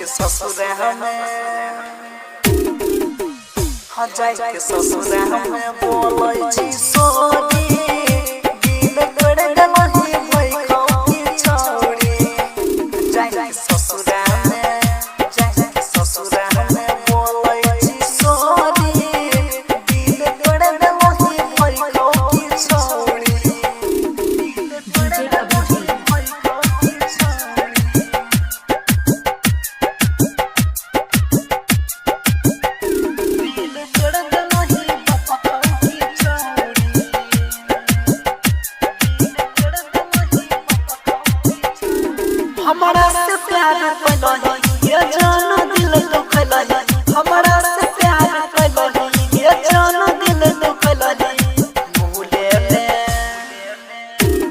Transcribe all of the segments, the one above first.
ससुर हमें जाय के ससुर हमें बोलै छी सोनी दिल तोड़ देलही भई खौकी छोड़ी जाय के ससुर हमें बोलै छी सोनी दिल तोड़ देलही भई खौकी छोड़ी हमारा से प्यार कैलही ये जान दिल दुखलही हमारा से प्यार कैलही ये जान दिल दुखलही भूले ले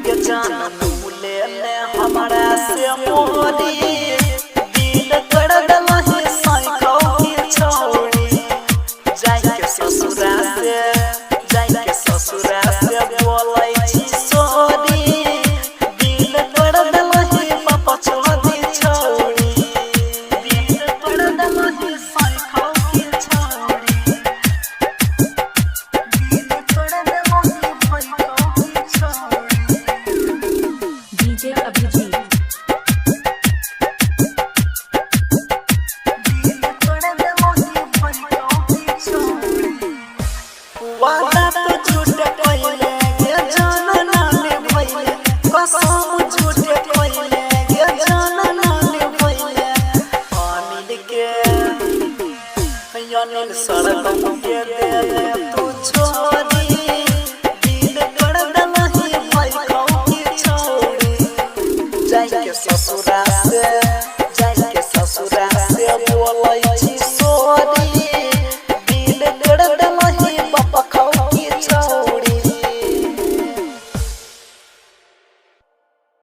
ये जान भूले ले हमारा से मोरी दिल तोड़ देलही साइको की छोड़ी जाय के ससुरा से बोलै छी सोनी दिल तोड़ देलही छोड़ी दिल तोड़ देलही साइको की छोड़ी दिल तोड़ देलही भइको की छोड़ी डीजे अभिजीत दिल तोड़ देलही भइको की छोड़ी वादा तो झूठ कइले ये जान ना निभइले कसम झूठ कइले ये जान ना निभइले अनिल के अनिल सड़क के दे तू छोड़ी दिल तोड़ देलही भई खौकी छोड़ी जाय के ससुरा से